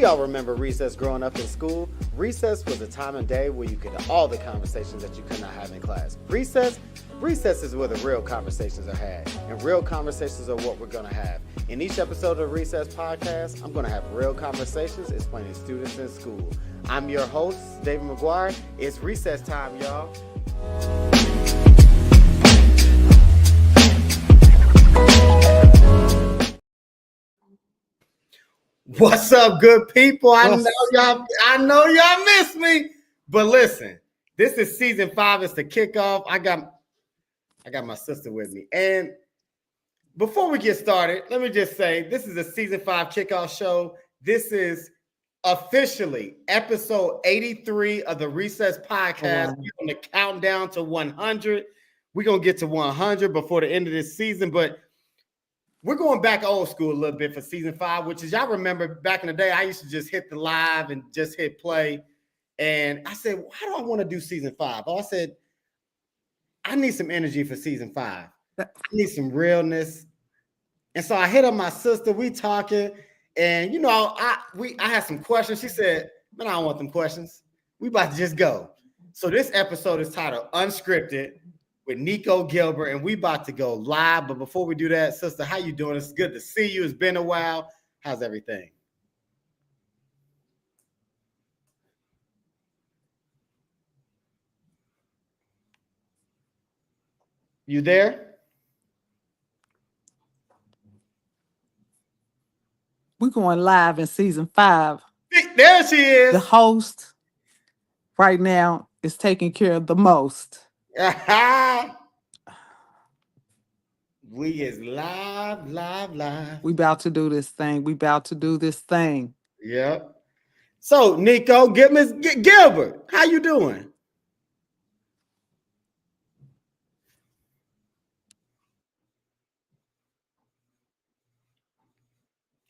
We all remember recess growing up in school. Recess was a time of day where you could have all the conversations that you could not have in class. Recess is where the real conversations are had, and real conversations are what we're going to have. In each episode of the Recess Podcast, I'm going to have real conversations explaining students in school. I'm your host, David McGuire. It's recess time, y'all. What's up, good people? I know y'all miss me, but listen, this is season 5. It's the kickoff. I got my sister with me, and before we get started, let me just say this is a season 5 kickoff show. This is officially episode 83 of the Recess Podcast. We're on the countdown to 100. We're gonna get to 100 before the end of this season, but we're going back old school a little bit for season 5, which is, y'all remember back in the day, I used to just hit the live and just hit play. And I said, why do I want to do season 5? I said, I need some energy for season 5. I need some realness. And so I hit up my sister, we talking, and I had some questions. She said, man, I don't want them questions. We about to just go. So this episode is titled Unscripted with Neiko, Gilbert, and we about to go live. But before we do that, sister, how you doing? It's good to see you. It's been a while. How's everything? You there? We're going live in season 5. There she is. The host right now is taking care of the most. We is live. We about to do this thing. Yep. So, Neiko, Gilbert, how you doing?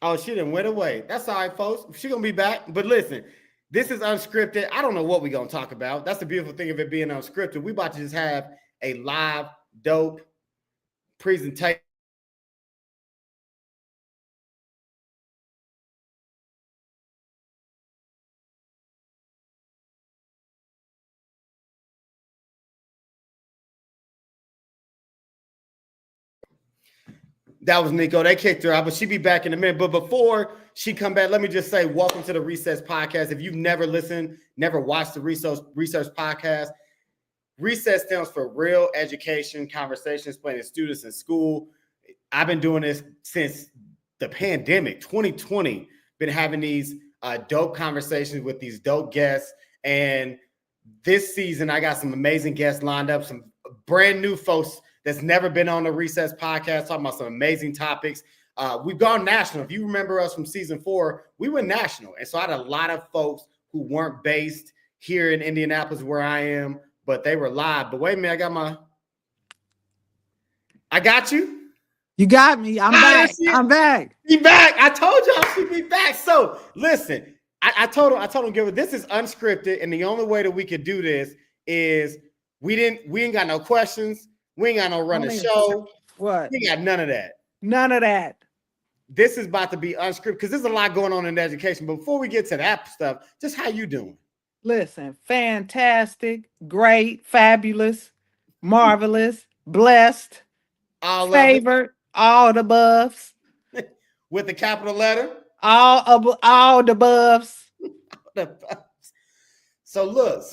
Oh, she done went away. That's all right, folks. She's going to be back. But listen, this is unscripted. I don't know what we're going to talk about. That's the beautiful thing of it being unscripted. We about to just have a live, dope presentation. That was Neiko. They kicked her out, but she'll be back in a minute. But before she come back, let me just say welcome to the Recess Podcast. If you've never listened, never watched the Recess Podcast, Recess stands for Real Education Conversations explaining students in school. I've been doing this since the pandemic, 2020. Been having these dope conversations with these dope guests. And this season, I got some amazing guests lined up, some brand new folks that's never been on the Recess Podcast, talking about some amazing topics. We've gone national. If you remember us from season 4, we went national. And so I had a lot of folks who weren't based here in Indianapolis where I am, but they were live. But wait a minute, I got you. You got me. I'm back. I'm back. Be back. I told y'all she'd be back. So listen, I told him, Gilbert, this is unscripted. And the only way that we could do this is we ain't got no questions. We ain't got no run the show. What? We ain't got none of that. None of that. This is about to be unscripted because there's a lot going on in education. But before we get to that stuff, just how you doing? Listen, fantastic, great, fabulous, marvelous, blessed, favored, all the buffs. With the capital letter? All the buffs. So look,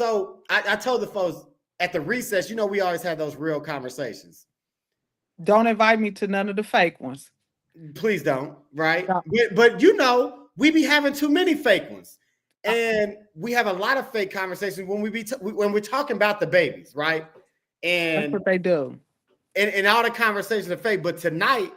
I told the folks at the recess, we always have those real conversations. Don't invite me to none of the fake ones. Please don't, right? No. But we be having too many fake ones. And we have a lot of fake conversations when when we're talking about the babies, right? And that's what they do. And all the conversations are fake. But today,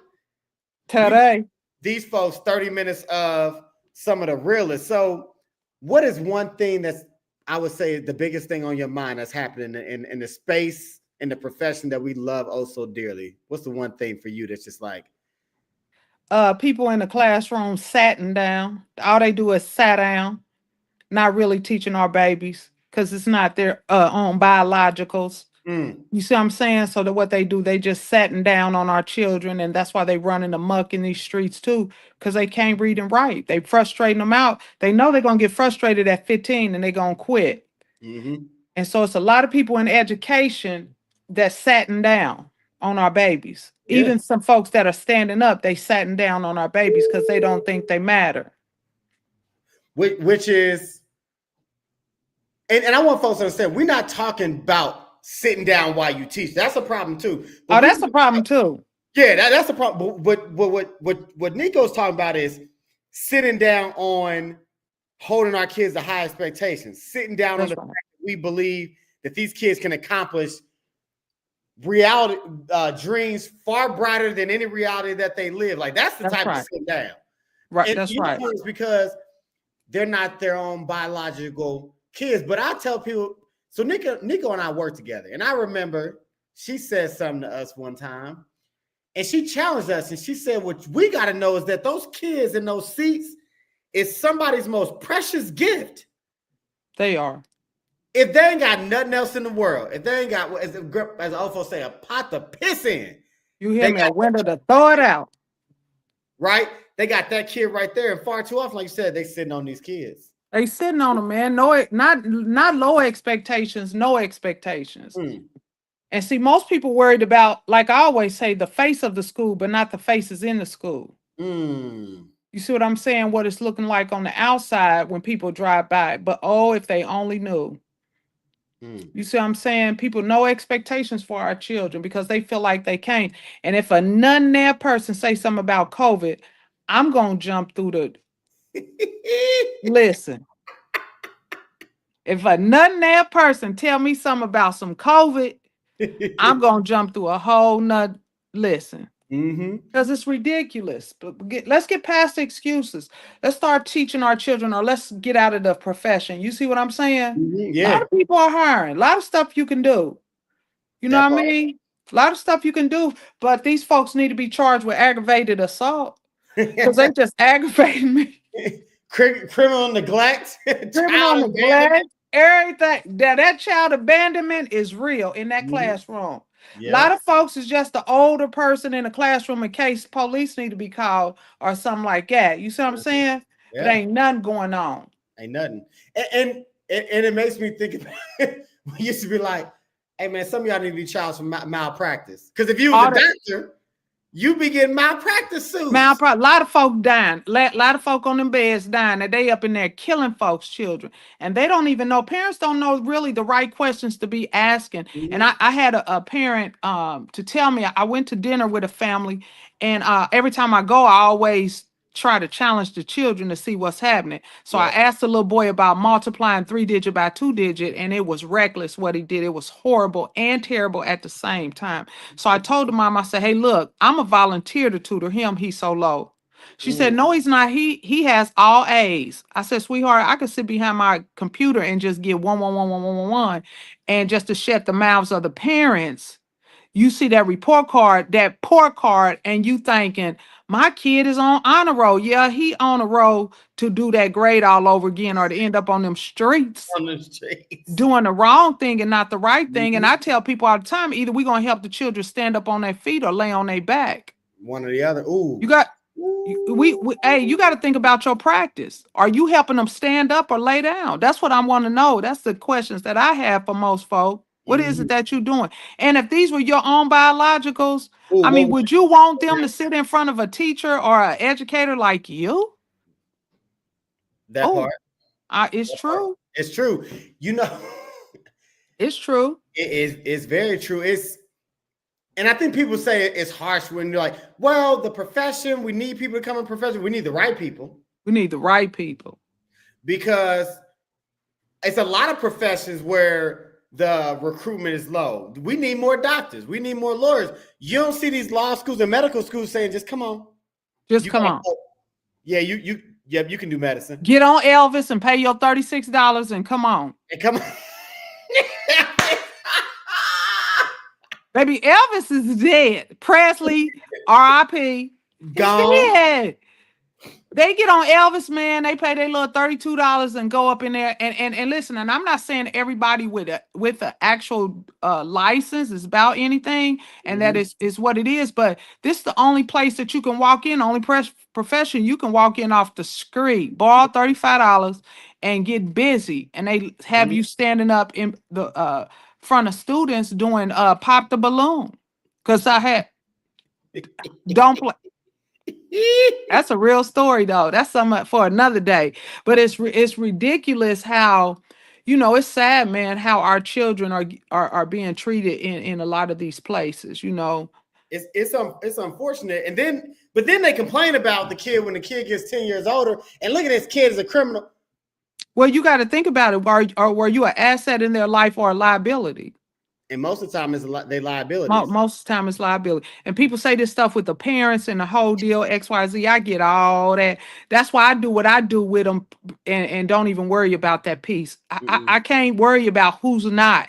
these folks, 30 minutes of some of the realest. So what is one thing that's, I would say, the biggest thing on your mind that's happening in the space, in the profession that we love oh so dearly? What's the one thing for you that's just like? People in the classroom sitting down. All they do is sat down, not really teaching our babies because it's not their own biologicals. You see what I'm saying? So that what they do, they just setting down on our children, and that's why they running amok in these streets too, because they can't read and write. They frustrating them out. They know they're gonna get frustrated at 15 and they're gonna quit. And so it's a lot of people in education that's setting down on our babies. Yeah. Even some folks that are standing up, they setting down on our babies because they don't think they matter. Which is, and I want folks to understand, we're not talking about sitting down while you teach. That's a problem too. But that's a problem too. Yeah, that's a problem. But what Neiko's talking about is sitting down on holding our kids to high expectations, sitting down on the fact that we believe that these kids can accomplish reality dreams far brighter than any reality that they live. Like that's the type of sit down. Right. And that's right. It's because they're not their own biological kids. But I tell people, so Neiko and I work together. And I remember she said something to us one time. And she challenged us. And she said, what we got to know is that those kids in those seats is somebody's most precious gift. They are. If they ain't got nothing else in the world, if they ain't got, as the old folks say, a pot to piss in. You hear me? A window to throw it out. Right? They got that kid right there. And far too often, like you said, they sitting on these kids. They sitting on them, man. No, not low expectations, no expectations. And see, most people worried about, like I always say, the face of the school, but not the faces in the school. You see what I'm saying? What it's looking like on the outside when people drive by. But oh, if they only knew. You see what I'm saying? People no expectations for our children because they feel like they can't. And if a none-there person say something about COVID, I'm going to jump through the... Listen. If a none-there person tell me something about some COVID, I'm going to jump through a whole nut. Listen. Because it's ridiculous. But let's get past the excuses. Let's start teaching our children, or let's get out of the profession. You see what I'm saying? Yeah. A lot of people are hiring. A lot of stuff you can do. You know what I mean? A lot of stuff you can do. But these folks need to be charged with aggravated assault. Because they just aggravating me. Criminal neglect. Criminal neglect. Everything. That child abandonment is real in that classroom. A lot of folks is just the older person in the classroom in case police need to be called or something like that. You see what I'm saying? Yeah. There ain't nothing going on. Ain't nothing. And it makes me think about it. We used to be like, hey man, some of y'all need to be charged for malpractice. Because if you was a doctor, you be getting malpractice suits. A lot of folk dying. A lot of folk on them beds dying. And they up in there killing folks' children. And they don't even know. Parents don't know really the right questions to be asking. And I had a parent to tell me, I went to dinner with a family. And every time I go, I always try to challenge the children to see what's happening. So I asked the little boy about multiplying 3-digit by 2-digit, and it was reckless what he did. It was horrible and terrible at the same time. So I told the mom, I said, hey, look, I'm a volunteer to tutor him. He's so low. She said, no, he's not. He has all A's. I said, sweetheart, I could sit behind my computer and just get 1, 1, 1, 1, 1, 1, 1, and just to shut the mouths of the parents. You see that report card, that poor card, and you thinking, my kid is on honor roll. Yeah, he on a roll to do that grade all over again or to end up on them streets. Doing the wrong thing and not the right thing. And I tell people all the time, either we're going to help the children stand up on their feet or lay on their back. One or the other. Ooh. You got... hey, you got to think about your practice. Are you helping them stand up or lay down? That's what I want to know. That's the questions that I have for most folks. What is it that you're doing? And if these were your own biologicals, I mean, would you want them to sit in front of a teacher or an educator like you? That part. It's true. It's true. You know, it's true. It's very true. And I think people say it's harsh when you're like, well, the profession, we need people to come in profession. We need the right people. We need the right people. Because it's a lot of professions where the recruitment is low. We need more doctors. We need more lawyers. You don't see these law schools and medical schools saying, just come on. Just come on. Yeah, you can do medicine. Get on Elvis and pay your $36 and come on. And come on. Baby, Elvis is dead. Presley, R.I.P. Gone. They get on Elvis, man. They pay their little $32 and go up in there and listen. And I'm not saying everybody with a actual license is about anything, and that is what it is. But this is the only place that you can walk in, only profession you can walk in off the street, borrow $35 and get busy, and they have you standing up in the front of students doing pop the balloon. Cause I had don't play. That's a real story, though. That's something for another day. But it's ridiculous how, it's sad, man, how our children are being treated in a lot of these places. It's unfortunate. But then they complain about the kid when the kid gets 10 years older, and look at this kid as a criminal. Well, you got to think about it. Were you an asset in their life or a liability? And most of the time, they liabilities. Most of the time, it's liability. And people say this stuff with the parents and the whole deal, X, Y, Z. I get all that. That's why I do what I do with them and don't even worry about that piece. I can't worry about who's not.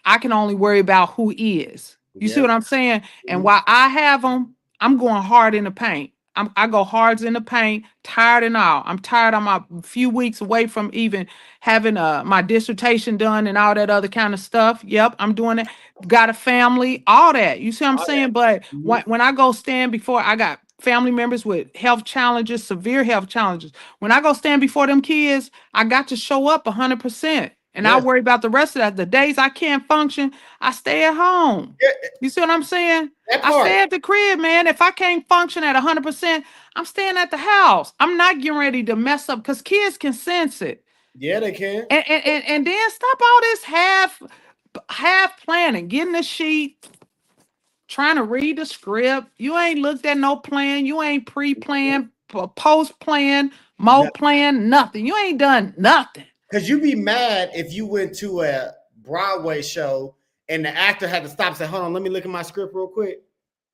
I can only worry about who is. You see what I'm saying? And while I have them, I'm going hard in the paint. I go hard in the paint, tired and all. I'm tired. I'm a few weeks away from even having my dissertation done and all that other kind of stuff. Yep, I'm doing it. Got a family, all that. You see what I'm saying? But when I go stand before, I got family members with health challenges, severe health challenges. When I go stand before them kids, I got to show up 100%. And I worry about the rest of that. The days I can't function, I stay at home. You see what I'm saying? I stay at the crib, man. If I can't function at 100%, I'm staying at the house. I'm not getting ready to mess up because kids can sense it. Yeah, they can. And then stop all this half planning, getting the sheet, trying to read the script. You ain't looked at no plan. You ain't pre-planned, post-planned, planned, nothing. You ain't done nothing. Because you'd be mad if you went to a Broadway show and the actor had to stop and say, hold on, let me look at my script real quick.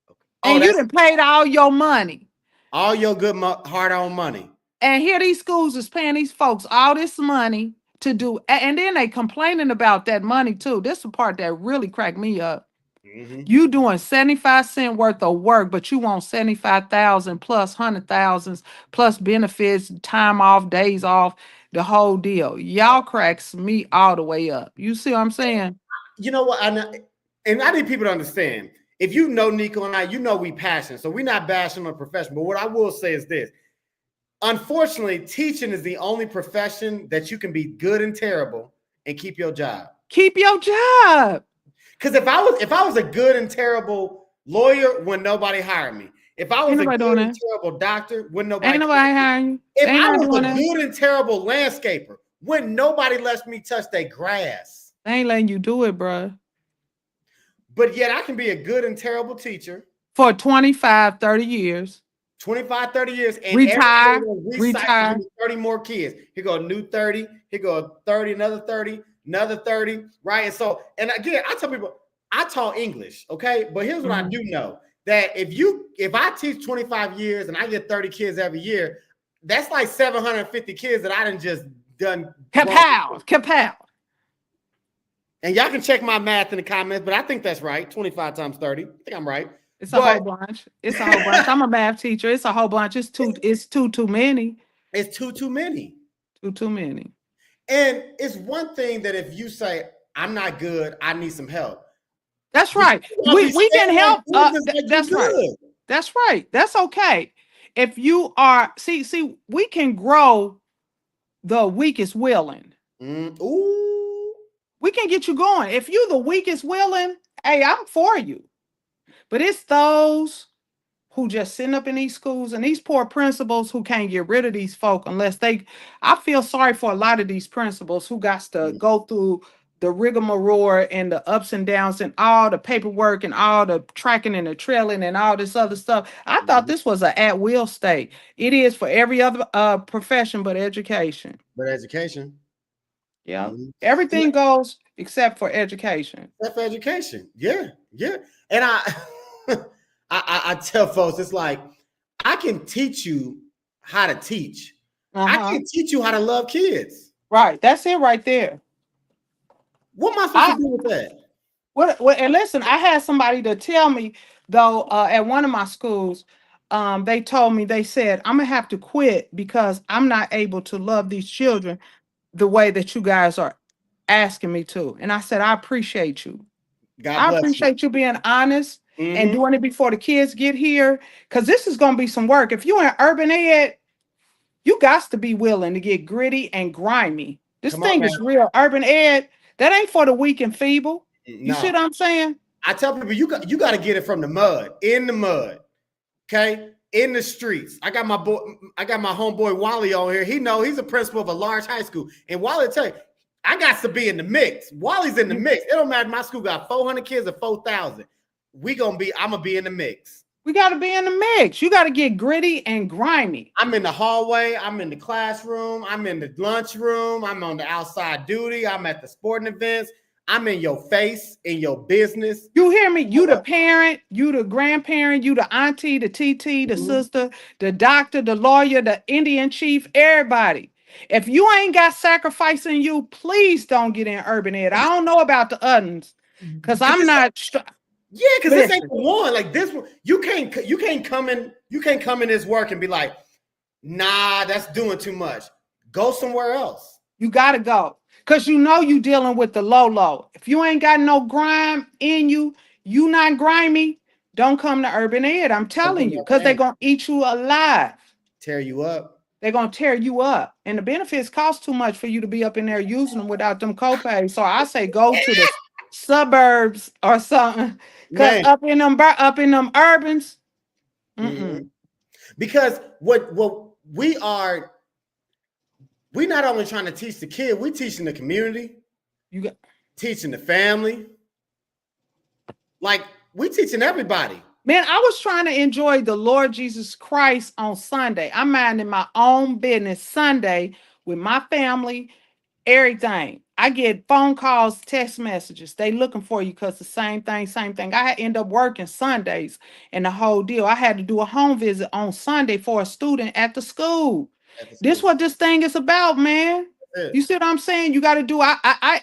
Okay. And you done paid all your money. All your good hard-earned money. And here these schools is paying these folks all this money to do. And then they complaining about that money too. This is the part that really cracked me up. You doing 75 cents worth of work, but you want 75,000 plus 100,000 plus benefits, time off, days off. The whole deal. Y'all cracks me all the way up. You see what I'm saying? You know what? And I need people to understand. If you know Neiko and I, we passionate. So we're not bashing on the profession. But what I will say is this. Unfortunately, teaching is the only profession that you can be good and terrible and keep your job. Keep your job. Because if I was a good and terrible lawyer, when nobody hired me. If I was a good and terrible doctor, wouldn't nobody? Ain't nobody hiring you. If I was a good and terrible landscaper, wouldn't nobody let me touch their grass? They ain't letting you do it, bro. But yet I can be a good and terrible teacher. For 25, 30 years. 25, 30 years. And retire. 30 more kids. Here go a new 30. Here go 30, another 30, another 30. Right? And so, and again, I tell people, I taught English, okay? But here's what I do know. That if I teach 25 years and I get 30 kids every year, that's like 750 kids that I done just done. Kapow. And y'all can check my math in the comments, but I think that's right. 25 times 30. I think I'm right. It's a whole bunch. I'm a math teacher. It's a whole bunch. It's too many. It's too many. Too many. And it's one thing that if you say, I'm not good, I need some help. That's right. We can help. That's right. That's right. That's okay. If you are, see, we can grow the weakest willing. Ooh. We can get you going. If you're the weakest willing, hey, I'm for you. But it's those who just sitting up in these schools and these poor principals who can't get rid of these folk unless I feel sorry for a lot of these principals who got to go through the rigmarole and the ups and downs and all the paperwork and all the tracking and the trailing and all this other stuff. I thought this was an at-will state. It is for every other profession but education. Yeah. Everything goes except for education. Yeah. And I tell folks, it's like, I can teach you how to teach. I can teach you how to love kids. Right. That's it right there. What am I supposed to do with that? And listen, I had somebody to tell me, though, at one of my schools, they told me, they said, I'm gonna have to quit because I'm not able to love these children the way that you guys are asking me to. And I said, I appreciate you. God I bless you. appreciate you being honest and Mm-hmm. doing it before the kids get here. Cause this is gonna be some work. If you're in urban ed, you got to be willing to get gritty and grimy. This Come on thing now. is real. Urban ed, that ain't for the weak and feeble. You see No, what I'm saying? I tell people you got to get it from the mud, in the mud, okay, in the streets. I got my homeboy Wally on here. He know he's a principal of a large high school, and Wally tell you, I got to be in the mix. Wally's in the mix. It don't matter. My school got 400 kids or 4,000. I'm gonna be in the mix. We got to be in the mix. You got to get gritty and grimy. I'm in the hallway. I'm in the classroom. I'm in the lunchroom. I'm on the outside duty. I'm at the sporting events. I'm in your face, in your business. You hear me? You the parent, you the grandparent, you the auntie, the TT, the sister, the doctor, the lawyer, the Indian chief, everybody. If you ain't got sacrifice in you, please don't get in urban ed. I don't know about the others, because I'm not. Yeah, because this ain't the one. Like this one, you can't come in this work and be like, nah, that's doing too much. Go somewhere else. You gotta go. Because you know you dealing with the low. If you ain't got no grime in you, you not grimy, don't come to urban ed. I'm telling you, because they're gonna eat you alive. Tear you up. They're gonna tear you up. And the benefits cost too much for you to be up in there using them without them copays. So I say go to the suburbs or something. Because up in them urbans. Mm-hmm. Because what we not only trying to teach the kid, we teaching the community. Teaching the family. Like we teaching everybody. Man, I was trying to enjoy the Lord Jesus Christ on Sunday. I'm minding my own business Sunday with my family, everything. I get phone calls, text messages. They looking for you because the same thing. I end up working Sundays and the whole deal. I had to do a home visit on Sunday for a student at the school. This what this thing is about, man. You see what I'm saying? You got to do.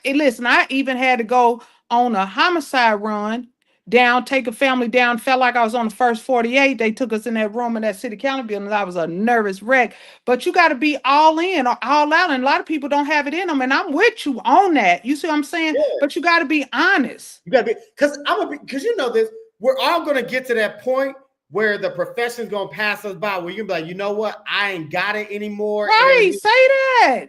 Listen. I even had to go on a homicide run down, take a family down. Felt like I was on the first 48. They took us in that room in that city county building. I was a nervous wreck. But you got to be all in or all out. And a lot of people don't have it in them. And I'm with you on that. You see what I'm saying? Yeah. But you got to be honest. You got to be, because you know this. We're all going to get to that point where the profession's going to pass us by, where you'll be like, you know what? I ain't got it anymore. Right. Say that.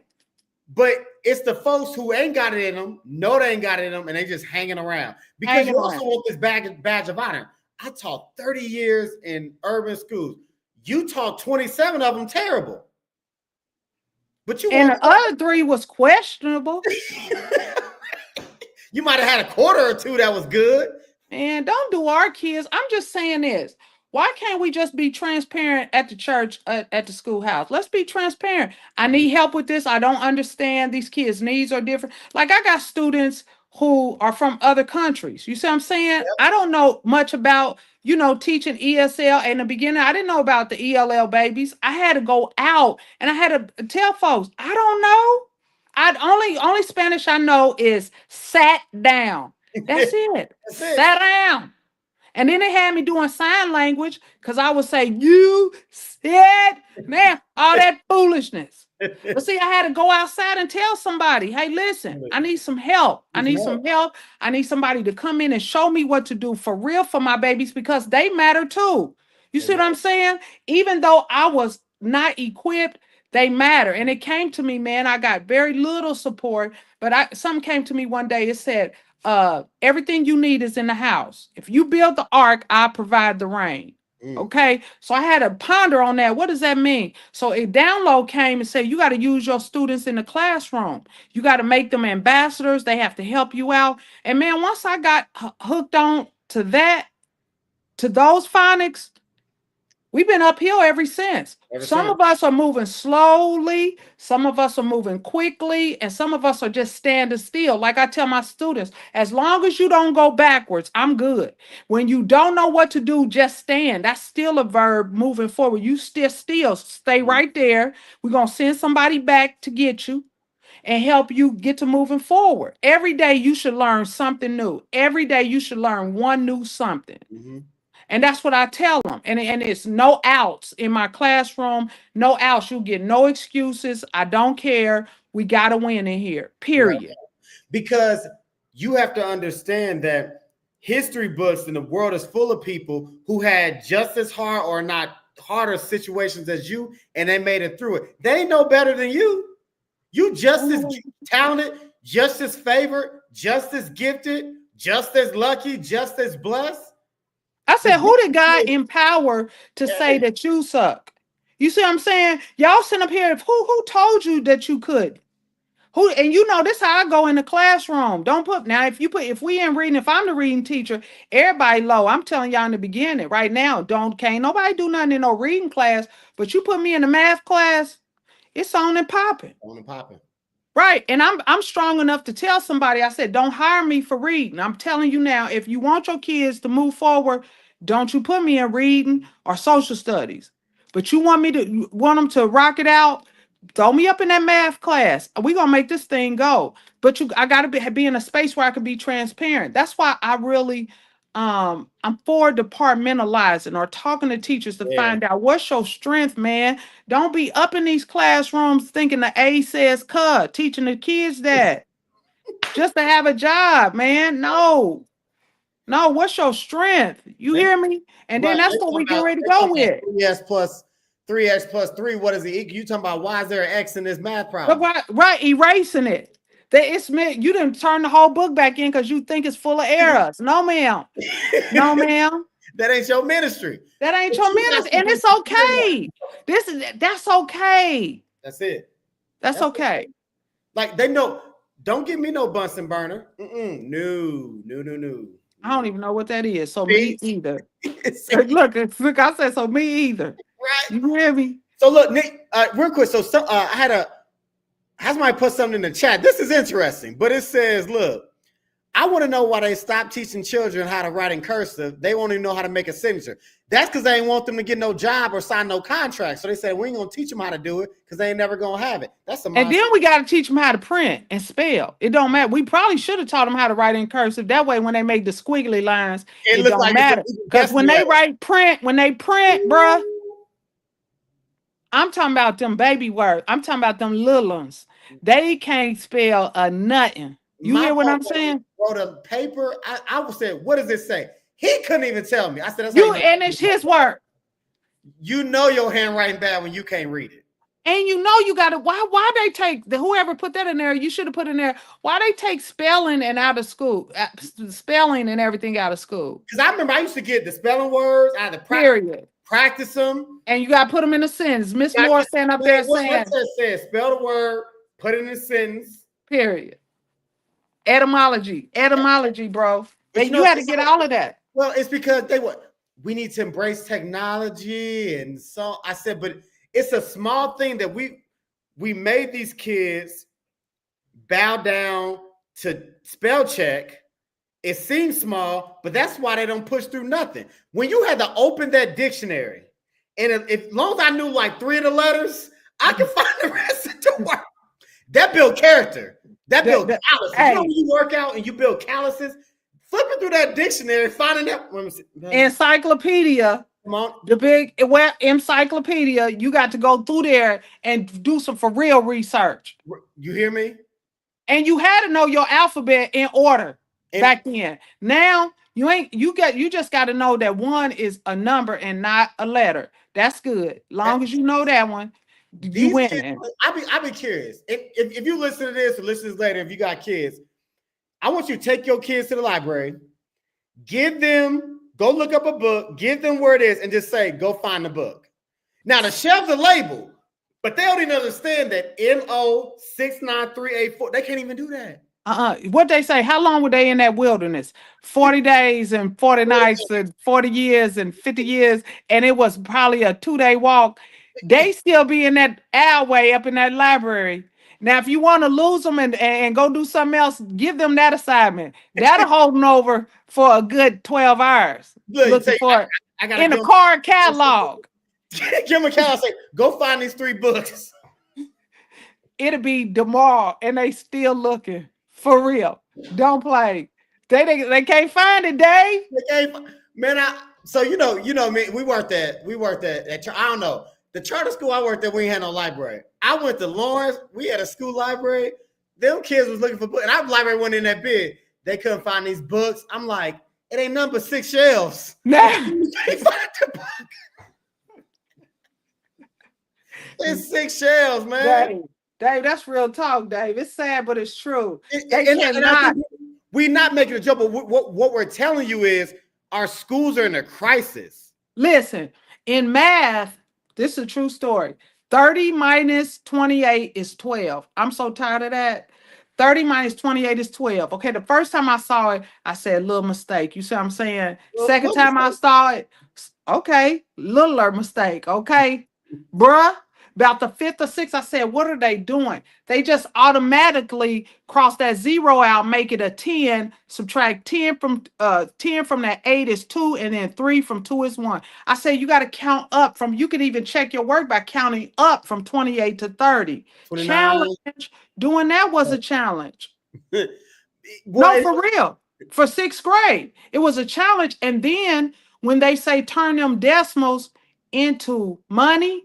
But it's the folks who ain't got it in them, know they ain't got it in them, and they just hanging around. Because you also want this badge of honor. I taught 30 years in urban schools. You taught 27 of them terrible. But and the other 3 was questionable. You might have had a quarter or 2 that was good. Man, don't do our kids. I'm just saying this. Why can't we just be transparent at the church, at the schoolhouse? Let's be transparent. I need help with this. I don't understand. These kids' needs are different. Like I got students who are from other countries. You see what I'm saying? Yep. I don't know much about, teaching ESL. In the beginning, I didn't know about the ELL babies. I had to go out and I had to tell folks, I don't know. Only Spanish I know is sat down. That's it. Sat down. And then they had me doing sign language because I would say, you said, man, all that foolishness. But see, I had to go outside and tell somebody, hey, listen, I need some help. I need some help. I need somebody to come in and show me what to do for real for my babies because they matter too. You see what I'm saying? Even though I was not equipped, they matter. And it came to me, man, I got very little support, but something came to me one day. It said, everything you need is in the house. If you build the ark, I provide the rain. Okay. So I had to ponder on that. What does that mean? So a download came and said, you got to use your students in the classroom. You got to make them ambassadors. They have to help you out. And man, once I got hooked on to those phonics, we've been uphill ever since. Some of us are moving slowly. Some of us are moving quickly. And some of us are just standing still. Like I tell my students, as long as you don't go backwards, I'm good. When you don't know what to do, just stand. That's still a verb moving forward. You still stay right there. We're going to send somebody back to get you and help you get to moving forward. Every day you should learn something new. Every day you should learn one new something. And that's what I tell them. And it's no outs in my classroom. No outs. You get no excuses. I don't care. We got to win in here. Period. Right. Because you have to understand that history books in the world is full of people who had just as hard or not harder situations as you, and they made it through it. They ain't no better than you. You just as talented, just as favored, just as gifted, just as lucky, just as blessed. I said, who did God empower to say that you suck? You see what I'm saying? Y'all sitting up here. Who told you that you could? Who, and you know this how I go in the classroom. Don't put now if we in reading, if I'm the reading teacher, everybody low. I'm telling y'all in the beginning right now, can't nobody do nothing in no reading class, but you put me in the math class, it's on and popping. On and popping. Right. And I'm strong enough to tell somebody, I said, don't hire me for reading. I'm telling you now, if you want your kids to move forward, don't you put me in reading or social studies. But you want them to rock it out, throw me up in that math class. We're going to make this thing go. But I got to be in a space where I can be transparent. That's why I really, I'm for departmentalizing or talking to teachers to find out what's your strength, man. Don't be up in these classrooms thinking the A says cut, teaching the kids that just to have a job, man. No, what's your strength? You hear me? And then that's what we get ready to go with. 3x plus 3, what is it? You talking about why is there an X in this math problem? Right, erasing it. You didn't turn the whole book back in because you think it's full of errors. No, ma'am. No, ma'am. That ain't your ministry. That ain't your ministry. And it's okay. That's okay. That's it. That's okay. Like they know, don't give me no Bunsen burner. No. I don't even know what that is. So me either. Look, I said so me either. Right. You hear me? So look, Nick, real quick. So I had somebody put something in the chat. This is interesting, but it says, look, I want to know why they stopped teaching children how to write in cursive. They won't even know how to make a signature. That's because they ain't want them to get no job or sign no contract. So they said, we ain't going to teach them how to do it because they ain't never going to have it. That's the mindset. And then we got to teach them how to print and spell. It don't matter. We probably should have taught them how to write in cursive. That way, when they make the squiggly lines, it don't like matter. Because when they print, bruh, I'm talking about them baby words. I'm talking about them little ones. They can't spell a nothing. You hear what I'm saying? Wrote a paper. I said, what does it say? He couldn't even tell me. I said, that's and it's his work. You know your handwriting bad when you can't read it. And you know you got to, why they take, whoever put that in there, you should have put in there, why they take spelling and out of school, spelling and everything out of school? Because I remember I used to get the spelling words out of practice them. And you got to put them in a sentence. Miss Moore stand up there saying. What's that says? Spell the word, put it in a sentence. Period. Etymology, bro. You had to get all of that. Well, it's because we need to embrace technology. And so I said, but it's a small thing that we made these kids bow down to spell check. It seems small, but that's why they don't push through nothing. When you had to open that dictionary, and as long as I knew like 3 of the letters, I could find the rest of the word. That built character. That built calluses. Hey. You know when you work out and you build calluses? Flipping through that dictionary, finding that encyclopedia. Come on. The big encyclopedia, you got to go through there and do some for real research. You hear me? And you had to know your alphabet in order back then. Now you just got to know that 1 is a number and not a letter. That's good. Long as you know that one, you win. I'll be curious. If you listen to this or listen to this later, if you got kids, I want you to take your kids to the library, go look up a book, give them where it is, and just say, go find the book. Now, the shelves are labeled, but they don't even understand that MO69384, they can't even do that. What they say, how long were they in that wilderness? 40 days and 40 nights and 40 years and 50 years, and it was probably a 2-day walk. They still be in that alleyway up in that library. Now, if you want to lose them and go do something else, give them that assignment. That'll hold them over for a good 12 hours. Looking for it in the card catalog. Give them a catalog. Say, go find these 3 books. It'll be tomorrow, and they still looking for real. Don't play. They can't find it, Dave. Man, So me. We worked at I don't know, the charter school I worked at. We ain't had no library. I went to Lawrence. We had a school library. Them kids was looking for books, and our library wasn't in that big. They couldn't find these books. I'm like, it ain't nothing but 6 shelves. Nah. It's 6 shelves, man. Dave, that's real talk, Dave. It's sad, but it's true. We're not making a joke, but what we're telling you is our schools are in a crisis. Listen, in math, this is a true story. 30 minus 28 is 12. I'm so tired of that. 30 minus 28 is 12. Okay, the first time I saw it, I said, little mistake. You see what I'm saying? Second time I saw it, okay, littler mistake. Okay, bruh. About the 5th or 6th, I said, what are they doing? They just automatically cross that 0 out, make it a 10, subtract 10 from that 8 is 2, and then 3 from 2 is 1. I said, you got to count up from, you can even check your work by counting up from 28 to 30. 29. Challenge. Doing that was a challenge. No, for real. For 6th grade, it was a challenge. And then when they say turn them decimals into money,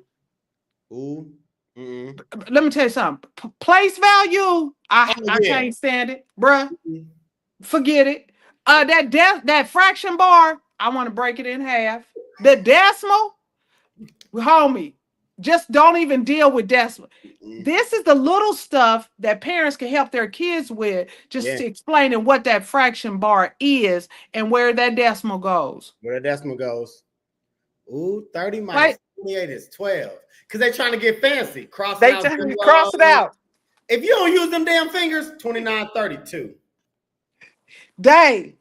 ooh. Let me tell you something. Place value, I can't stand it, bruh. Forget it. That fraction bar, I want to break it in half. The decimal, homie, just don't even deal with decimal. This is the little stuff that parents can help their kids with, just to explaining what that fraction bar is and where that decimal goes. Where the decimal goes. Ooh, 30 minus 28 is 12. Because they're trying to get fancy. Cross it out. If you don't use them damn fingers, 29, 32. Dave,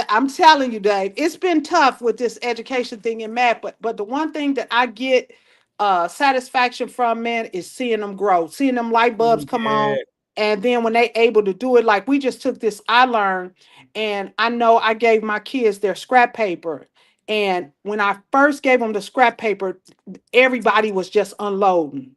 I'm telling you, Dave, it's been tough with this education thing in math, but the one thing that I get satisfaction from, man, is seeing them grow, seeing them light bulbs come on. And then when they able to do it, like we just took this I Learn, and I know I gave my kids their scrap paper. And when I first gave them the scrap paper, everybody was just unloading.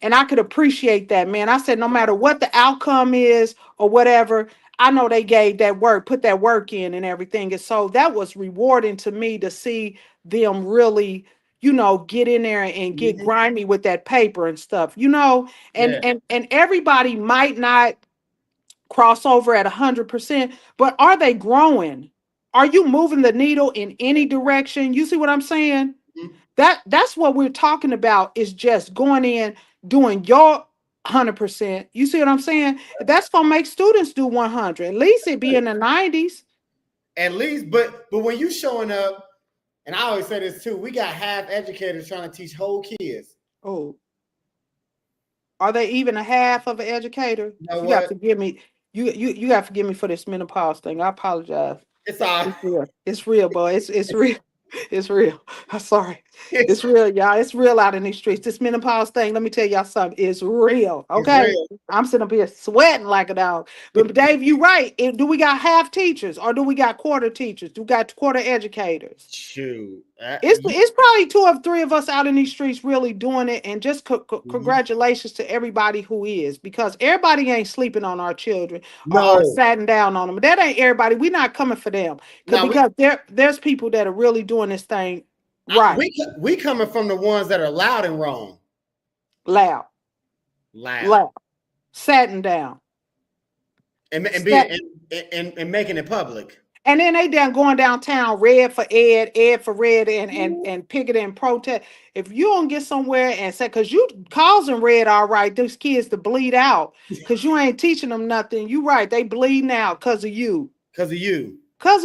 And I could appreciate that, man. I said, no matter what the outcome is or whatever, I know they gave that work, put that work in and everything. And so that was rewarding to me to see them really, get in there and get grimy with that paper and stuff, and everybody might not cross over at 100%, but are they growing? Are you moving the needle in any direction? You see what I'm saying? That's what we're talking about, is just going in, doing your 100%. You see what I'm saying? That's gonna make students do 100. At least it be in the 90s. At least, but when you showing up, and I always say this too, we got half educators trying to teach whole kids. Oh, are they even a half of an educator? You got to forgive me. You got to forgive me for this menopause thing. I apologize. It's all right. It's real, boy. It's real. It's real. I'm sorry. It's real, y'all. It's real out in these streets. This menopause thing, let me tell y'all something. It's real. Okay. It's real. I'm sitting up here sweating like a dog. But Dave, you right. Do we got half teachers, or do we got quarter teachers? Do we got quarter educators? Shoot. It's probably 2 or 3 of us out in these streets really doing it. And just congratulations to everybody who is, because everybody ain't sleeping on our children or sitting down on them. That ain't everybody. We're not coming for them. Because there's people that are really doing this thing right. We coming from the ones that are loud and wrong. Loud. Sitting down. And making it public. And then they going downtown, red for Ed for red, and picket and protest. If you don't get somewhere and say, because you causing red, all right, those kids to bleed out, because you ain't teaching them nothing. You right, they bleeding out because of you. Because of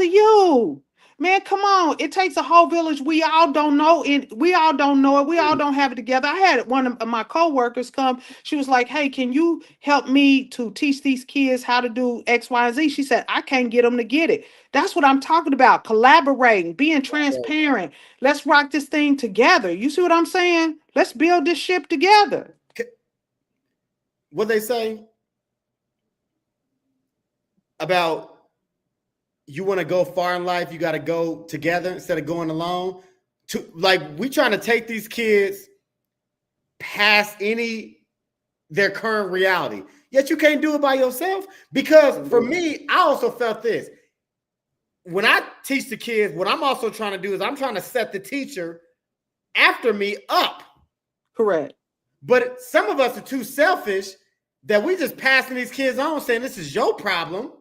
you. Man, come on. It takes a whole village. We all don't know it. We all don't know it. We all don't have it together. I had one of my coworkers come. She was like, hey, can you help me to teach these kids how to do X, Y, and Z? She said, I can't get them to get it. That's what I'm talking about. Collaborating, being transparent. Let's rock this thing together. You see what I'm saying? Let's build this ship together. What they say about, you want to go far in life, you got to go together instead of going alone. We trying to take these kids past their current reality. Yet you can't do it by yourself. Because for me, I also felt this. when I teach the kids, what I'm also trying to do is I'm trying to set the teacher after me up. Correct. But some of us are too selfish that we just passing these kids on saying this is your problem.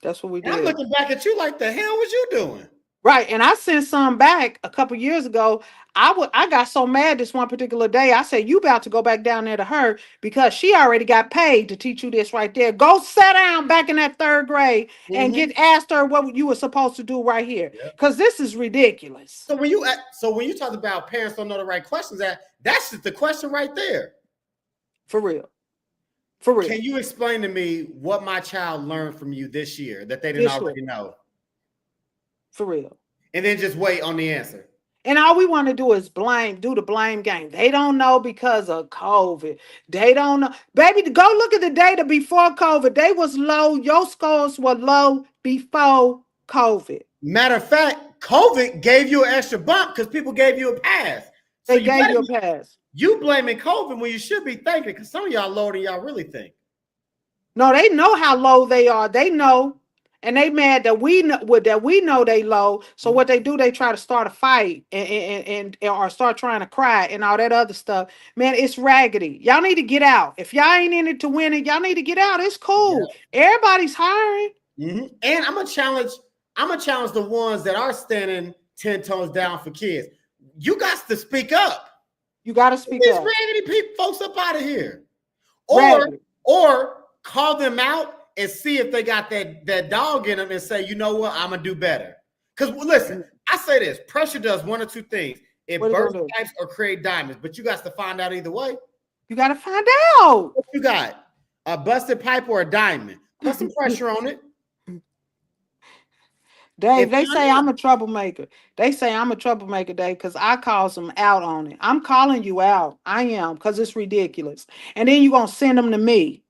That's what we do. I'm looking back at you like, the hell was you doing? Right. And I sent some back a couple years ago. I got so mad this one particular day. I said, you about to go back down there to her because she already got paid to teach you this right there. Go sit down back in that 3rd grade and get asked her what you were supposed to do right here. Because this is ridiculous. So when you talk about parents don't know the right questions, that's just the question right there. For real. For real. Can you explain to me what my child learned from you this year that they didn't already know? For real. And then just wait on the answer. And all we want to do is do the blame game. They don't know because of COVID. They don't know. Baby, go look at the data before COVID. They was low. Your scores were low before COVID. Matter of fact, COVID gave you an extra bump because people gave you a pass. So they gave you a pass. You blaming COVID when you should be thanking, because some of y'all lower than y'all really think. No, they know how low they are. They know. And they mad that we know they low. So what they do, they try to start a fight and or start trying to cry and all that other stuff. Man, it's raggedy. Y'all need to get out. If y'all ain't in it to win it, y'all need to get out. It's cool. Yeah. Everybody's hiring. And I'm gonna challenge the ones that are standing 10 toes down for kids. You got to speak up. You got to speak up. These raggedy folks up out of here, or call them out and see if they got that dog in them and say, you know what, I'm gonna do better. Because listen, I say this: pressure does one or two things. It bursts pipes or create diamonds. But you got to find out either way. You got to find out. What you got? A busted pipe or a diamond? Put some pressure on it. Dave, they say I'm a troublemaker. They say I'm a troublemaker, Dave, because I calls them out on it. I'm calling you out. I am, because it's ridiculous. And then you're going to send them to me.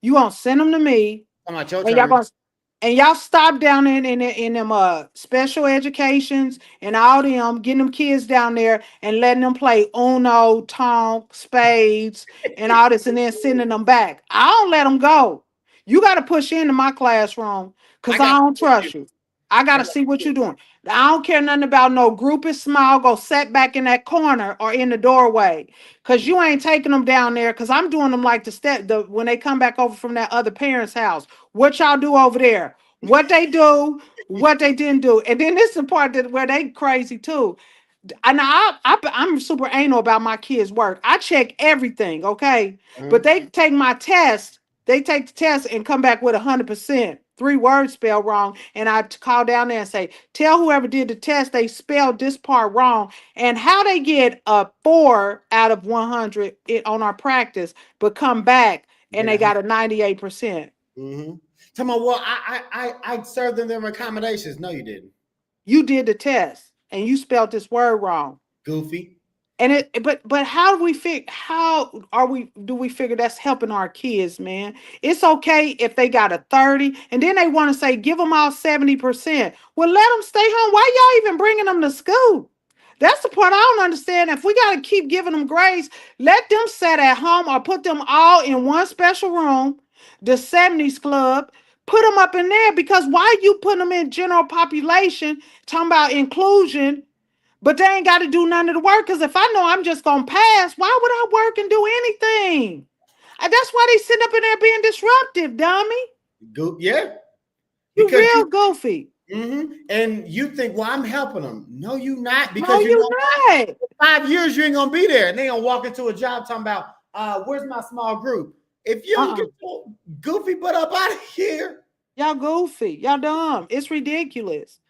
You gonna send them to me, and y'all stop down in them special educations and all them, getting them kids down there and letting them play Uno, Tonk, spades, and all this, and then sending them back. I don't let them go. You got to push into my classroom because I don't trust you. I got to see what you're doing. I don't care nothing about no group is small. Go sit back in that corner or in the doorway because you ain't taking them down there because I'm doing them like when they come back over from that other parent's house. What y'all do over there? What they do, what they didn't do. And then this is the part where they crazy too. And I'm super anal about my kids' work. I check everything, okay? But they take my test. They take the test and come back with 100%. 3 words spelled wrong, and I call down there and say, tell whoever did the test they spelled this part wrong, and how they get a 4 out of 100 on our practice, but come back and they got a 98%. Tell me, well, I served them their accommodations. No, you didn't. You did the test, and you spelled this word wrong. Goofy. And but how do we figure that's helping our kids, man? It's okay if they got a 30 and then they want to say give them all 70%. Well, let them stay home. Why y'all even bringing them to school? That's the part I don't understand. If we got to keep giving them grades, let them sit at home or put them all in one special room, the 70s club. Put them up in there, because why you put them in general population talking about inclusion? But they ain't got to do none of the work, because if I know I'm just going to pass, why would I work and do anything? That's why they sit up in there being disruptive, dummy. Yeah. You real goofy. And you think, well, I'm helping them. No, you not. Because no, you not. 5 years, you ain't going to be there. And they going to walk into a job talking about, where's my small group? If you don't get your goofy butt up out of here. Y'all goofy. Y'all dumb. It's ridiculous.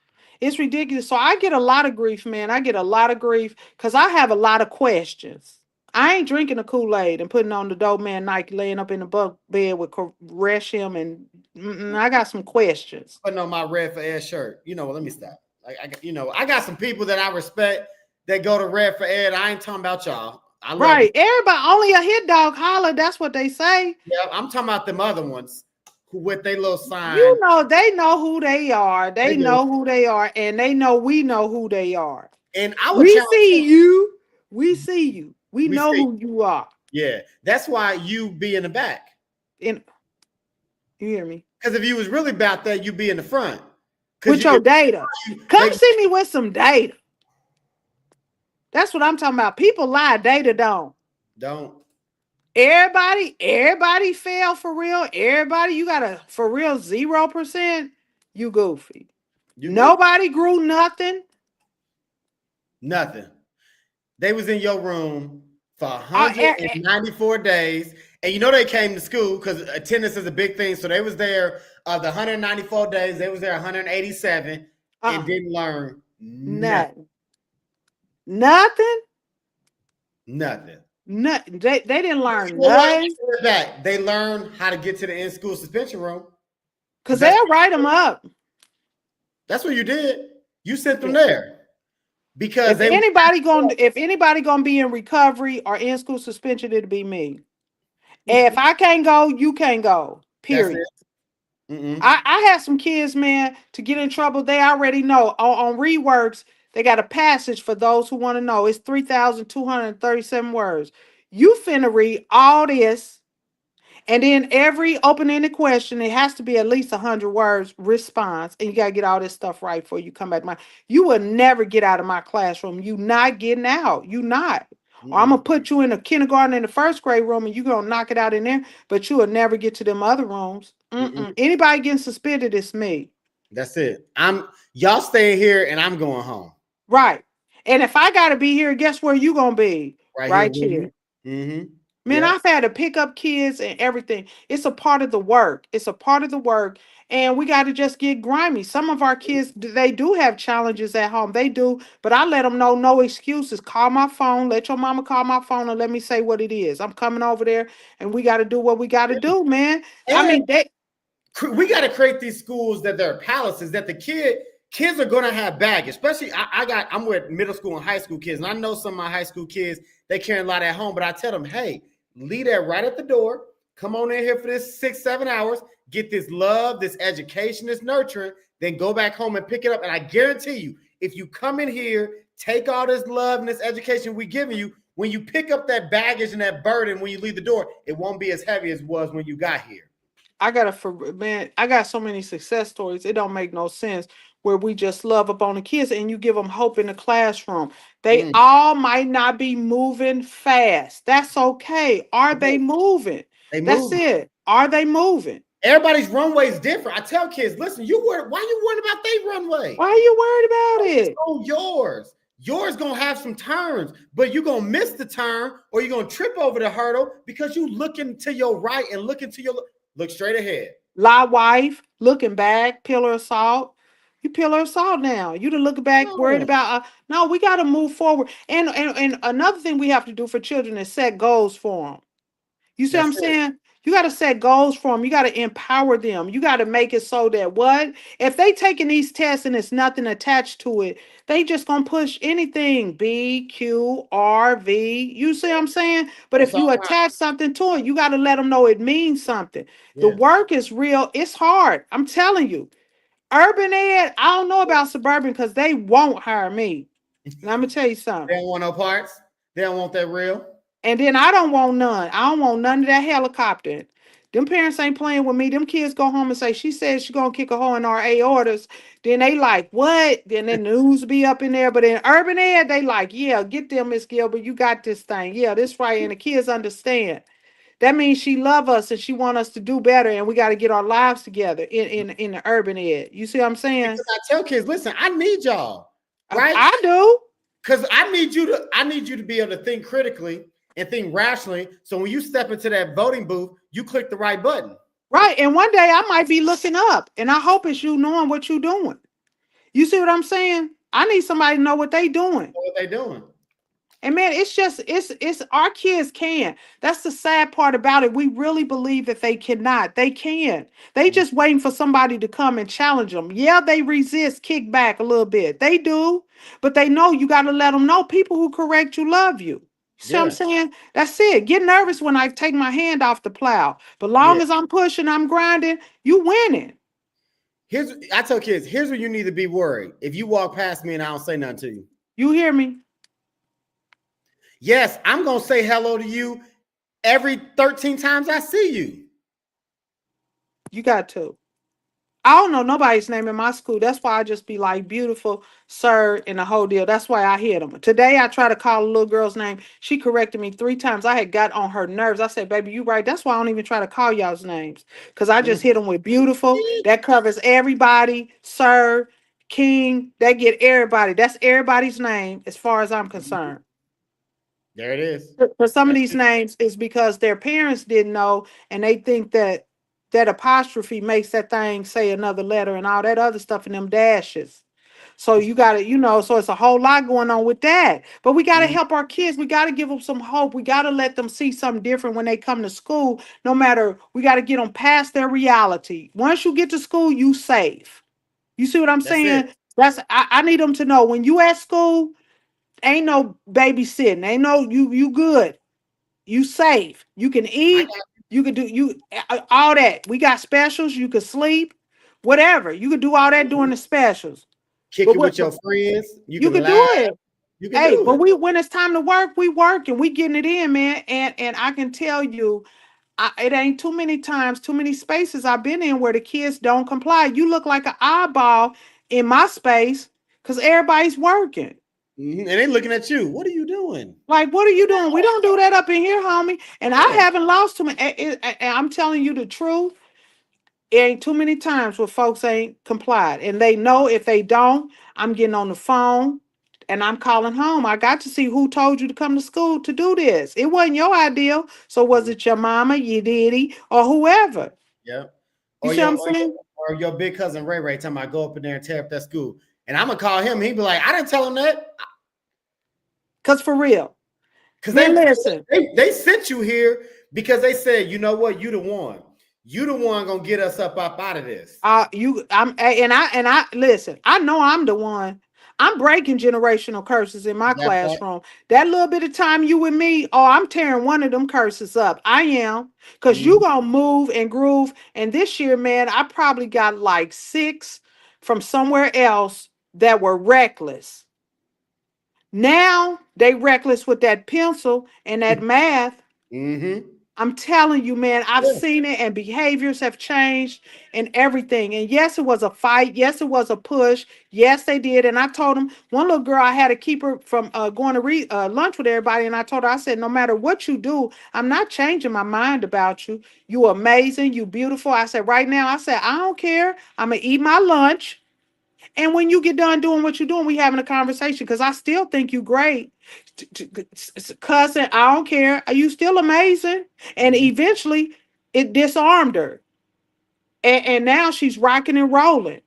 It's ridiculous. So I get a lot of grief, man. I get a lot of grief because I have a lot of questions. I ain't drinking the Kool-Aid and putting on the dope man Nike, laying up in the bunk bed with Reshim, and I got some questions. Putting on my Red for Ed shirt. You know, let me stop. I got some people that I respect that go to Red for Ed. I ain't talking about y'all. Right. Everybody, only a hit dog holler. That's what they say. Yeah, I'm talking about them other ones. With their little sign. You know, they know who they are. They know who they are, and they know we know who they are. And we see you. We see you. We know who you are. Yeah, that's why you be in the back. You hear me? Because if you was really about that, you'd be in the front. With your data. Come see me with some data. That's what I'm talking about. People lie, data don't. Everybody fail for real. Everybody, you got a for real 0%. You goofy. Nobody grew nothing. Nothing. They was in your room for 194 days. And you know they came to school because attendance is a big thing. So they was there the 194 days. They was there 187 and didn't learn nothing. Nothing? Nothing. Nothing. They didn't learn nothing. They learned how to get to the in-school suspension room. Because they'll write them up. That's what you did. You sent them there. Because if anybody gonna be in recovery or in school suspension, it'll be me. And if I can't go, you can't go. Period. I have some kids, man, to get in trouble. They already know on reworks. They got a passage for those who want to know. It's 3,237 words. You finna read all this. And then every open-ended question, it has to be at least 100 words response. And you got to get all this stuff right before you come back to my. You will never get out of my classroom. You not getting out. You not. Or I'm going to put you in a kindergarten in the first grade room and you're going to knock it out in there. But you will never get to them other rooms. Anybody getting suspended, it's me. That's it. Y'all staying here and I'm going home. Right. And if I got to be here, guess where you going to be? Right here. Man, I've had to pick up kids and everything. It's a part of the work. It's a part of the work. And we got to just get grimy. Some of our kids, they do have challenges at home. They do. But I let them know, no excuses. Call my phone. Let your mama call my phone and let me say what it is. I'm coming over there and we got to do what we got to do, man. And I mean, we got to create these schools that they're palaces, that the kids are going to have baggage. Especially, I'm with middle school and high school kids. And I know some of my high school kids, they carry a lot at home. But I tell them, hey, leave that right at the door. Come on in here for this 6-7 hours. Get this love, this education, this nurturing. Then go back home and pick it up. And I guarantee you, if you come in here, take all this love and this education we giving you, when you pick up that baggage and that burden when you leave the door, it won't be as heavy as it was when you got here. I got so many success stories. It don't make no sense where we just love up on the kids and you give them hope in the classroom. They all might not be moving fast. That's okay. Are they moving? That's it. Are they moving? Everybody's runway is different. I tell kids, listen, why you worried about their runway? Why are you worried about it? Oh, yours. Yours gonna have some turns, but you're gonna miss the turn or you're gonna trip over the hurdle because you looking to your right and looking to your look straight ahead. Lie wife, looking back, pillar of salt. You pillar of salt now. You to look back, worried about no, we got to move forward. And another thing we have to do for children is set goals for them. You see what I'm saying? You got to set goals for them. You got to empower them. You got to make it so that if they taking these tests and it's nothing attached to it, they just gonna push anything B, Q, R, V. You see what I'm saying? But if you attach something to it, you got to let them know it means something. The work is real. It's hard. I'm telling you. Urban ed, I don't know about suburban because they won't hire me. And I'm gonna tell you something. They don't want no parts. They don't want that real. And then I don't want none. I don't want none of that helicopter. Them parents ain't playing with me. Them kids go home and say, she said she gonna kick a hole in our A orders. Then they like, what? Then the news be up in there. But in urban ed, they like, yeah, get them, Miss Gilbert. You got this thing. Yeah, this right. And the kids understand. That means she love us and she want us to do better, and we got to get our lives together in the urban ed. You see what I'm saying? Because I tell kids, listen, I need y'all, right? I do. Because I need you to be able to think critically and think rationally. So when you step into that voting booth, you click the right button. Right. And one day I might be looking up, and I hope it's you knowing what you're doing. You see what I'm saying? I need somebody to know what they doing. What they doing. And man, it's our kids can. That's the sad part about it. We really believe that they cannot. They can. They just waiting for somebody to come and challenge them. Yeah, they resist, kick back a little bit. They do, but they know you got to let them know people who correct you love you. See what I'm saying? That's it. Get nervous when I take my hand off the plow. But long as I'm pushing, I'm grinding, you winning. I tell kids, here's where you need to be worried. If you walk past me and I don't say nothing to you. You hear me? Yes, I'm going to say hello to you every 13 times I see you. You got to. I don't know nobody's name in my school. That's why I just be like, beautiful, sir, and the whole deal. That's why I hit them. Today, I tried to call a little girl's name. She corrected me 3 times. I had got on her nerves. I said, baby, you right. That's why I don't even try to call y'all's names. Because I just hit them with beautiful. That covers everybody. Sir, king, that get everybody. That's everybody's name as far as I'm concerned. There it is. For some of these names, is because their parents didn't know, and they think that that apostrophe makes that thing say another letter and all that other stuff in them dashes. So you got to, so it's a whole lot going on with that. But we got to help our kids. We got to give them some hope. We got to let them see something different when they come to school. No matter, we got to get them past their reality. Once you get to school, you safe. You see what I'm saying? I need them to know when you at school, ain't no babysitting. Ain't no you good. You safe. You can eat. You can do all that. We got specials. You can sleep, whatever. You can do all that during the specials. Kick it with your friends. You can do it. You can Hey, do but it. when it's time to work, we work and we getting it in, man. And I can tell you, it ain't too many times, too many spaces I've been in where the kids don't comply. You look like an eyeball in my space because everybody's working. And they looking at you. What are you doing? Like, what are you doing? We don't do that up in here, homie. And I haven't lost too many. And I'm telling you the truth. It ain't too many times where folks ain't complied. And they know if they don't, I'm getting on the phone and I'm calling home. I got to see who told you to come to school to do this. It wasn't your idea. So was it your mama, your daddy, or whoever? Yep. You see what I'm saying? Or your big cousin Ray Ray telling me I go up in there and tear up that school. And I'm gonna call him. He'd be like, I didn't tell him that. Cause for real. Because listen. They sent you here because they said, you know what, you the one. You the one gonna get us up out of this. I listen, I know I'm the one. I'm breaking generational curses in my classroom. That little bit of time you with me, I'm tearing one of them curses up. I am, because you gonna move and groove. And this year, man, I probably got like 6 from somewhere else that were reckless. Now they reckless with that pencil and that math. I'm telling you, man, I've seen it, and behaviors have changed and everything. And yes, it was a fight. Yes, it was a push. Yes, they did. And I told them, one little girl, I had to keep her from going to lunch with everybody. And I told her, I said, no matter what you do, I'm not changing my mind about you. You amazing. You beautiful. I said, right now, I said, I don't care. I'm going to eat my lunch. And when you get done doing what you're doing, we having a conversation, because I still think you great. Cousin, I don't care. Are you still amazing? And eventually it disarmed her. And now she's rocking and rolling.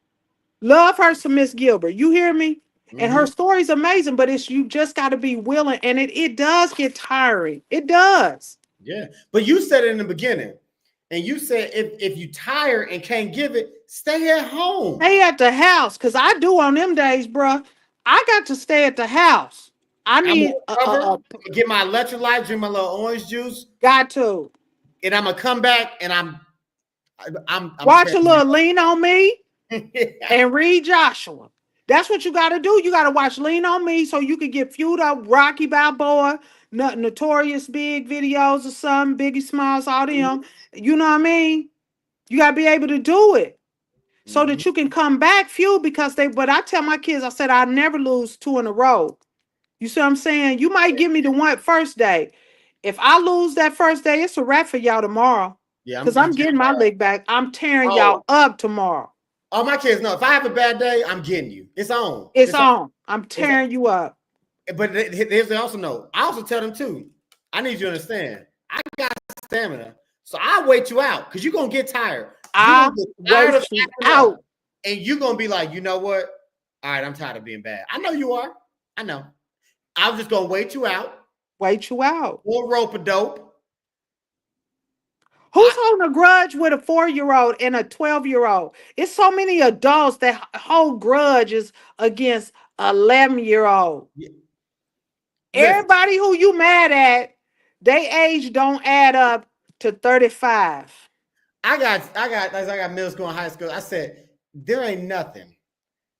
Love her some Miss Gilbert. You hear me? And her story's amazing, but it's, you just got to be willing. And it does get tiring. It does. Yeah. But you said it in the beginning. And you said if you tired and can't give it, stay at home. Stay at the house. Because I do on them days, bruh. I got to stay at the house. I need get my electrolytes, drink my little orange juice. Got to. And I'm gonna come back and I'm watch a little Lean on Me and read Joshua. That's what you got to do. You got to watch Lean on Me so you can get fueled up. Rocky Balboa, Notorious Big videos or something, Biggie Smalls, all them. You know what I mean? You got to be able to do it so that you can come back fueled, because but I tell my kids, I said, I never lose 2 in a row. You see what I'm saying? You might give me the one first day. If I lose that first day, it's a wrap for y'all tomorrow. Yeah, because I'm getting my leg back. I'm tearing y'all up tomorrow. All my kids know, if I have a bad day, I'm getting you. It's on. It's on. I'm tearing you up. But they also know. I also tell them too, I need you to understand, I got stamina. So I wait you out because you're going to get tired. I'll wait you out. And you're going to be like, you know what? All right, I'm tired of being bad. I know you are. I know. I'm just going to wait you out. Wait you out. Or rope-a-dope. Who's holding a grudge with a 4-year-old and a 12-year-old? It's so many adults that hold grudges against 11-year-old. Yeah. Everybody who you mad at, they age don't add up to 35. I got middle school and high school. I said, there ain't nothing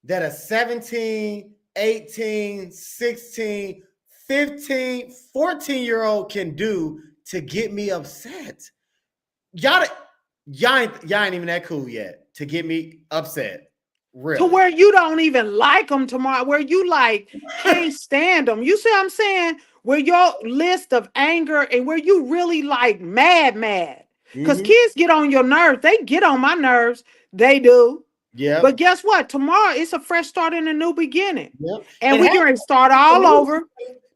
that a 17, 18, 16, 15, 14-year-old can do to get me upset. Y'all, y'all ain't even that cool yet to get me upset. Really. To where you don't even like them tomorrow, where you like can't stand them. You see what I'm saying? Where your list of anger and where you really like mad. Because kids get on your nerves. They get on my nerves. They do. Yeah. But guess what? Tomorrow it's a fresh start and a new beginning. Yep. And we're going to start all over.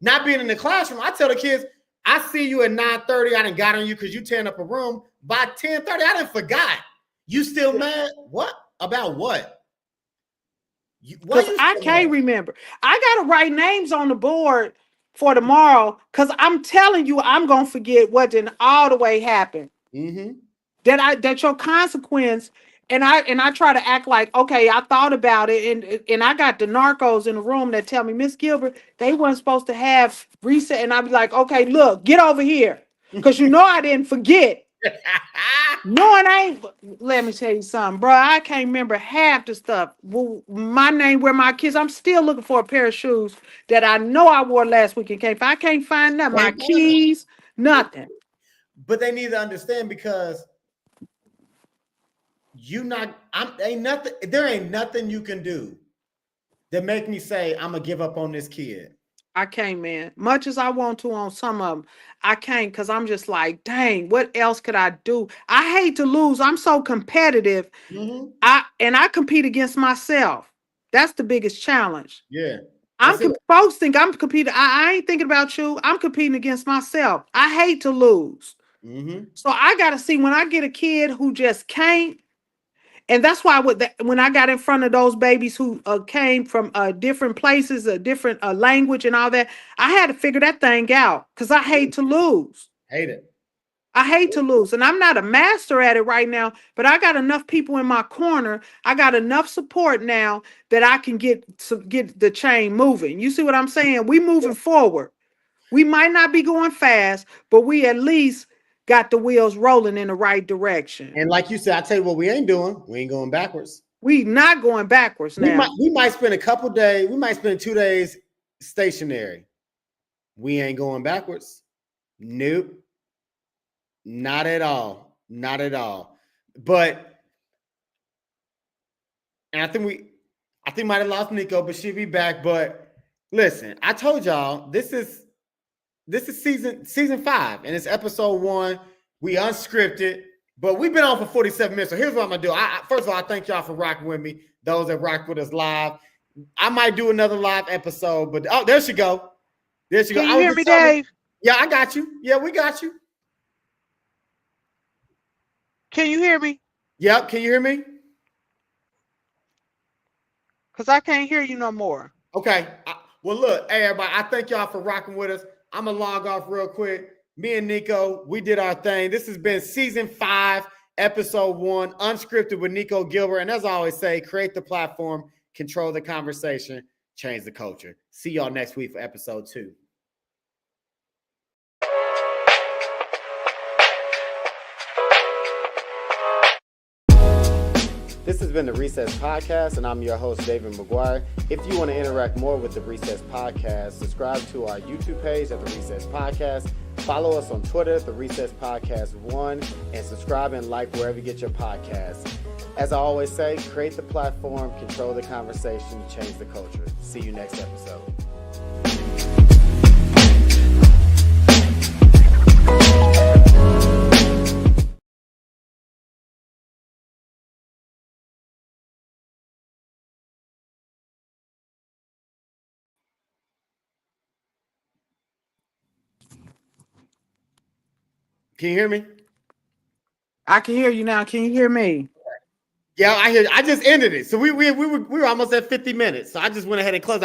Not being in the classroom, I tell the kids, I see you at 9:30. I done got on you because you tearing up a room. By 10:30, I done forgot. You still mad? What? About what? Because I can't remember. I got to write names on the board for tomorrow because I'm telling you, I'm going to forget what didn't all the way happen. That your consequence, and I try to act like, okay, I thought about it, and I got the narcos in the room that tell me, Miss Gilbert, they weren't supposed to have reset, and I'd be like, okay, look, get over here, because you know I didn't forget. No, it ain't. Let me tell you something, bro. I can't remember half the stuff. My name, where my kids. I'm still looking for a pair of shoes that I know I wore last week and can't. I can't find nothing. My keys, nothing. But they need to understand because ain't nothing. There ain't nothing you can do that make me say I'm gonna give up on this kid. I can't, man. Much as I want to on some of them, I can't because I'm just like, dang, what else could I do? I hate to lose. I'm so competitive. I compete against myself. That's the biggest challenge. Yeah. Folks think I'm competing. I ain't thinking about you. I'm competing against myself. I hate to lose. So I got to see when I get a kid who just can't. And that's why when I got in front of those babies who came from different places, a different language and all that, I had to figure that thing out because I hate to lose. I hate to lose. And I'm not a master at it right now, but I got enough people in my corner. I got enough support now that I can get the chain moving. You see what I'm saying? We moving forward. We might not be going fast, but we at least got the wheels rolling in the right direction. And like you said, I tell you what we ain't doing. We ain't going backwards. We not going backwards now. We might spend a couple days. We might spend 2 days stationary. We ain't going backwards. Nope. Not at all. Not at all. But, and I think we might have lost Neiko, but she'll be back. But listen, I told y'all this is season 5, and it's episode 1. We unscripted, but we've been on for 47 minutes. So here's what I'm gonna do. First of all, I thank y'all for rocking with me. Those that rock with us live. I might do another live episode, but there she go. There she go. Can you hear me, Dave? Yeah, I got you. Yeah, we got you. Can you hear me? Yep. Can you hear me? Because I can't hear you no more. Okay. Well, look, hey, everybody, I thank y'all for rocking with us. I'm going to log off real quick. Me and Neiko, we did our thing. This has been season 5, episode 1, Unscripted with Neiko Gilbert. And as I always say, create the platform, control the conversation, change the culture. See y'all next week for episode 2. This has been the Recess Podcast, and I'm your host, David McGuire. If you want to interact more with the Recess Podcast, subscribe to our YouTube page at the Recess Podcast. Follow us on Twitter, the Recess Podcast 1, and subscribe and like wherever you get your podcasts. As I always say, create the platform, control the conversation, change the culture. See you next episode. Can you hear me? I can hear you now. Can you hear me? Yeah, I hear you. I just ended it. So we were almost at 50 minutes. So I just went ahead and closed.